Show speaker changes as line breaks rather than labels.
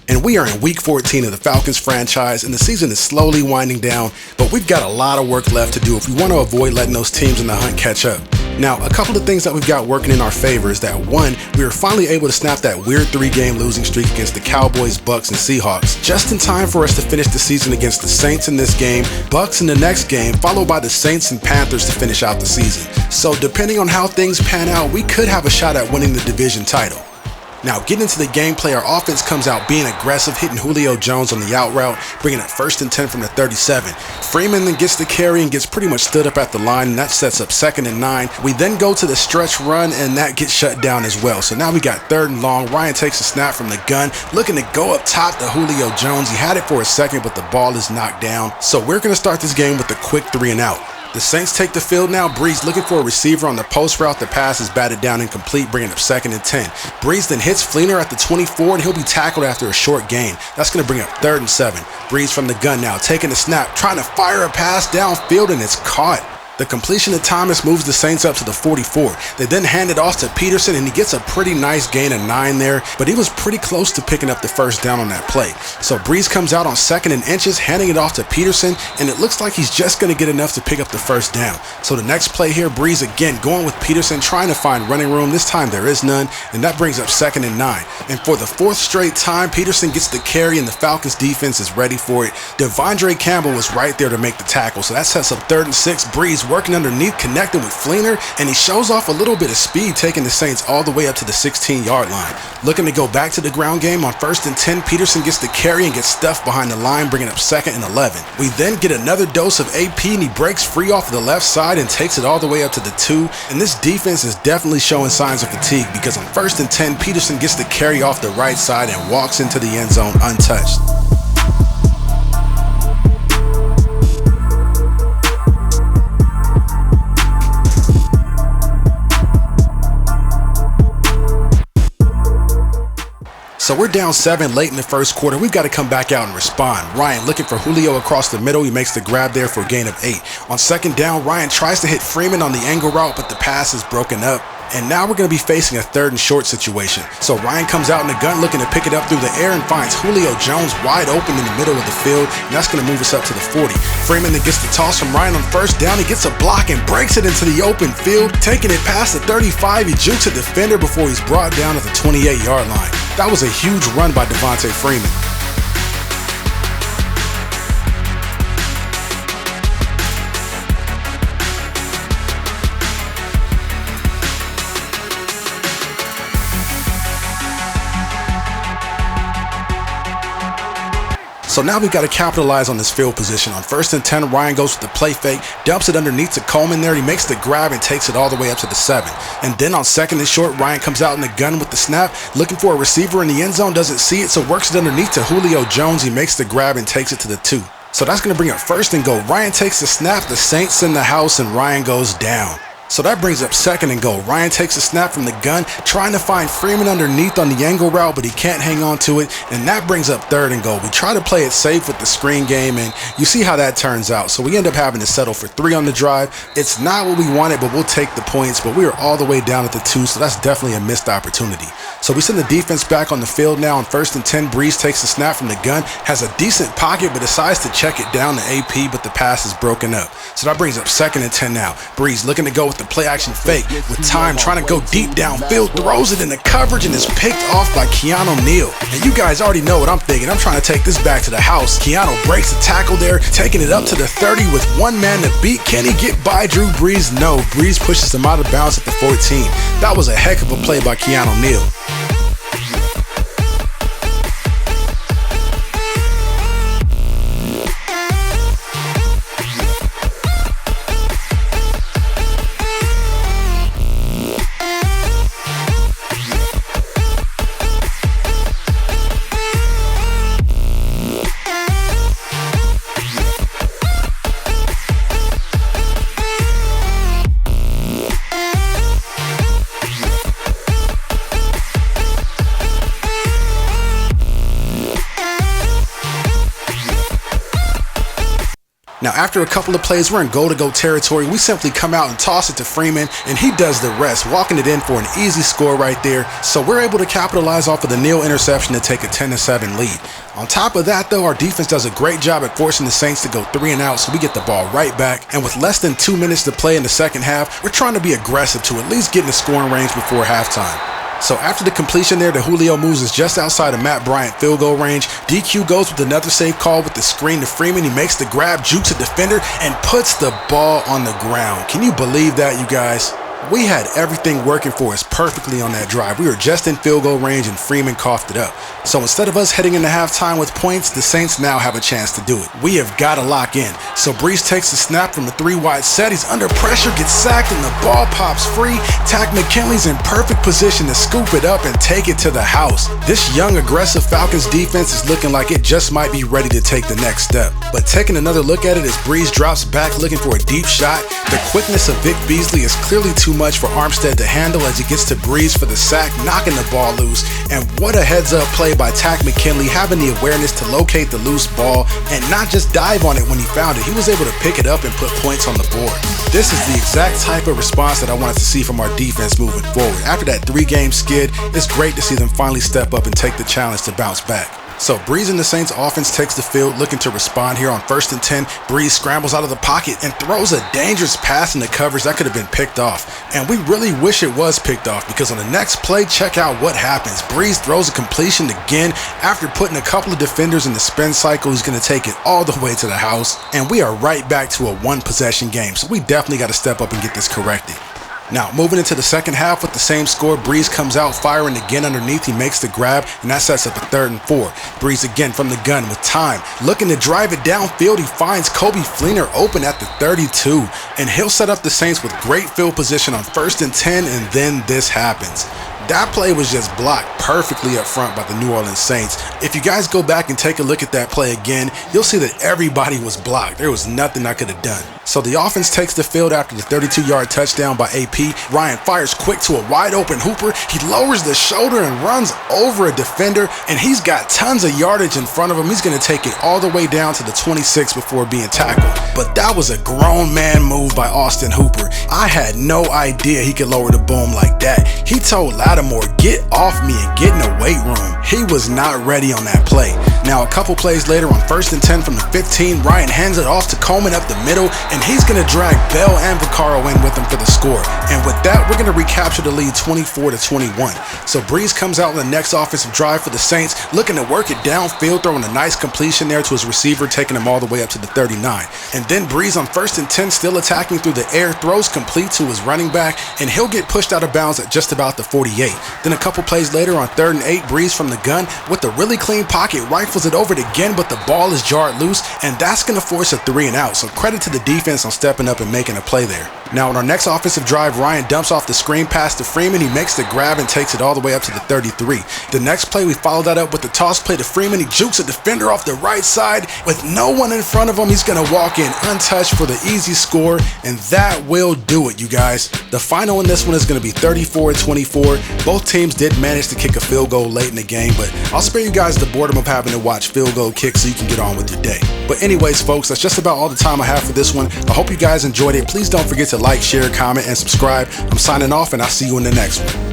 And we are in week 14 of the Falcons franchise, and the season is slowly winding down, but we've got a lot of work left to do if we want to avoid letting those teams in the hunt catch up. Now, a couple of things that we've got working in our favor is that, one, we were finally able to snap that weird 3-game losing streak against the Cowboys, Bucks, and Seahawks, just in time for us to finish the season against the Saints in this game, Bucks in the next game, followed by the Saints and Panthers to finish out the season. So depending on how things pan out, we could have a shot at winning the division title. Now, getting into the gameplay, our offense comes out being aggressive, hitting Julio Jones on the out route, bringing it 1st and 10 from the 37. Freeman then gets the carry and gets pretty much stood up at the line, and that sets up 2nd and 9. We then go to the stretch run, and that gets shut down as well. So now we got 3rd and long. Ryan takes a snap from the gun, looking to go up top to Julio Jones. He had it for a second, but the ball is knocked down. So we're going to start this game with a quick 3 and out. The Saints take the field now. Breeze looking for a receiver on the post route. The pass is batted down incomplete, bringing up 2nd and 10. Breeze then hits Fleener at the 24, and he'll be tackled after a short gain. That's going to bring up 3rd and 7. Breeze from the gun now, taking a snap, trying to fire a pass downfield, and it's caught. The completion of Thomas moves the Saints up to the 44. They then hand it off to Peterson, and he gets a pretty nice gain of 9 there, but he was pretty close to picking up the first down on that play. So Breeze comes out on 2nd and inches, handing it off to Peterson, and it looks like he's just going to get enough to pick up the first down. So the next play here, Breeze again going with Peterson, trying to find running room. This time there is none, and that brings up 2nd and 9. And for the 4th straight time, Peterson gets the carry, and the Falcons defense is ready for it. Devondre Campbell was right there to make the tackle, so that sets up 3rd and 6. Breeze working underneath, connecting with Fleener, and he shows off a little bit of speed, taking the Saints all the way up to the 16-yard line. Looking to go back to the ground game on 1st and 10, Peterson gets the carry and gets stuffed behind the line, bringing up 2nd and 11. We then get another dose of AP, and he breaks free off of the left side and takes it all the way up to the 2. And this defense is definitely showing signs of fatigue, because on 1st and 10, Peterson gets the carry off the right side and walks into the end zone untouched. So we're down 7 late in the first quarter. We've got to come back out and respond. Ryan looking for Julio across the middle. He makes the grab there for a gain of 8. On 2nd down, Ryan tries to hit Freeman on the angle route, but the pass is broken up. And now we're going to be facing a 3rd and short situation. So Ryan comes out in the gun looking to pick it up through the air and finds Julio Jones wide open in the middle of the field, and that's going to move us up to the 40. Freeman then gets the toss from Ryan on 1st down. He gets a block and breaks it into the open field, taking it past the 35. He jukes a defender before he's brought down at the 28-yard line. That was a huge run by Devontae Freeman. So now we've got to capitalize on this field position. On 1st and 10, Ryan goes with the play fake, dumps it underneath to Coleman there. He makes the grab and takes it all the way up to the 7. And then on 2nd and short, Ryan comes out in the gun with the snap, looking for a receiver in the end zone, doesn't see it, so works it underneath to Julio Jones. He makes the grab and takes it to the 2. So that's going to bring up 1st and goal. Ryan takes the snap, the Saints in the house, and Ryan goes down. So that brings up 2nd and goal. Ryan takes a snap from the gun, trying to find Freeman underneath on the angle route, but he can't hang on to it, and that brings up 3rd and goal. We try to play it safe with the screen game, and you see how that turns out. So we end up having to settle for 3 on the drive. It's not what we wanted, but we'll take the points, but we are all the way down at the 2, so that's definitely a missed opportunity. So we send the defense back on the field now. On 1st and 10, Breeze takes the snap from the gun, has a decent pocket, but decides to check it down to AP, but the pass is broken up. So that brings up 2nd and 10 now. Breeze looking to go with the play action fake, with time trying to go deep downfield, throws it in the coverage, and is picked off by Keanu Neal. And you guys already know what I'm thinking. I'm trying to take this back to the house. Keanu breaks the tackle there, taking it up to the 30 with one man to beat. Can he get by Drew Brees? No. Breeze pushes him out of bounds at the 14. That was a heck of a play by Keanu Neal. Now after a couple of plays, we're in goal-to-go territory. We simply come out and toss it to Freeman, and he does the rest, walking it in for an easy score right there. So we're able to capitalize off of the Neal interception to take a 10-7 lead. On top of that though, our defense does a great job at forcing the Saints to go 3 and out, so we get the ball right back. And with less than 2 minutes to play in the second half, we're trying to be aggressive to at least get in the scoring range before halftime. So after the completion there, the Julio moves is just outside of Matt Bryant field goal range. DQ goes with another safe call with the screen to Freeman. He makes the grab, jukes a defender, and puts the ball on the ground. Can you believe that, you guys? We had everything working for us perfectly on that drive. We were just in field goal range and Freeman coughed it up. So instead of us heading into halftime with points, the Saints now have a chance to do it. We have got to lock in. So Brees takes the snap from a 3-wide set. He's under pressure, gets sacked, and the ball pops free. Takk McKinley's in perfect position to scoop it up and take it to the house. This young, aggressive Falcons defense is looking like it just might be ready to take the next step. But taking another look at it as Brees drops back looking for a deep shot, the quickness of Vic Beasley is clearly too much for Armstead to handle as he gets to Brees for the sack, knocking the ball loose. And what a heads-up play by Takk McKinley, having the awareness to locate the loose ball and not just dive on it when he found it. He was able to pick it up and put points on the board. This is the exact type of response that I wanted to see from our defense moving forward. After that 3-game skid, it's great to see them finally step up and take the challenge to bounce back. So Brees and the Saints offense takes the field looking to respond here on 1st and 10. Brees scrambles out of the pocket and throws a dangerous pass in the coverage that could have been picked off. And we really wish it was picked off because on the next play, check out what happens. Brees throws a completion again after putting a couple of defenders in the spin cycle. He's going to take it all the way to the house. And we are right back to a 1-possession game. So we definitely got to step up and get this corrected. Now, moving into the second half with the same score, Brees comes out firing again underneath. He makes the grab, and that sets up a 3rd and 4. Brees again from the gun with time. Looking to drive it downfield, he finds Kobe Fleener open at the 32. And he'll set up the Saints with great field position on 1st and 10, and then this happens. That play was just blocked perfectly up front by the New Orleans Saints. If you guys go back and take a look at that play again, you'll see that everybody was blocked. There was nothing I could have done. So the offense takes the field after the 32-yard touchdown by AP. Ryan fires quick to a wide open Hooper. He lowers the shoulder and runs over a defender, and he's got tons of yardage in front of him. He's going to take it all the way down to the 26 before being tackled. But that was a grown man move by Austin Hooper. I had no idea he could lower the boom like that. He told Lattimore, "Get off me and get in the weight room." He was not ready on that play. Now a couple plays later on 1st and 10 from the 15, Ryan hands it off to Coleman up the middle, and he's going to drag Bell and Vaccaro in with him for the score. And with that, we're going to recapture the lead 24-21. So Brees comes out in the next offensive drive for the Saints, looking to work it downfield, throwing a nice completion there to his receiver, taking him all the way up to the 39. And then Brees on 1st and 10, still attacking through the air, throws complete to his running back, and he'll get pushed out of bounds at just about the 48. Then a couple plays later on 3rd and 8, Brees from the gun with a really clean pocket, rifles it over it again, but the ball is jarred loose, and that's going to force a 3 and out. So credit to the defense on stepping up and making a play there. Now on our next offensive drive, Ryan dumps off the screen pass to Freeman. He makes the grab and takes it all the way up to the 33. The next play, we follow that up with the toss play to Freeman. He jukes a defender off the right side with no one in front of him. He's going to walk in untouched for the easy score, and that will do it, you guys. The final in this one is going to be 34-24. Both teams did manage to kick a field goal late in the game, but I'll spare you guys the boredom of having to watch field goal kicks so you can get on with your day. But anyways, folks, that's just about all the time I have for this one. I hope you guys enjoyed it. Please don't forget to like, share, comment, and subscribe. I'm signing off, and I'll see you in the next one.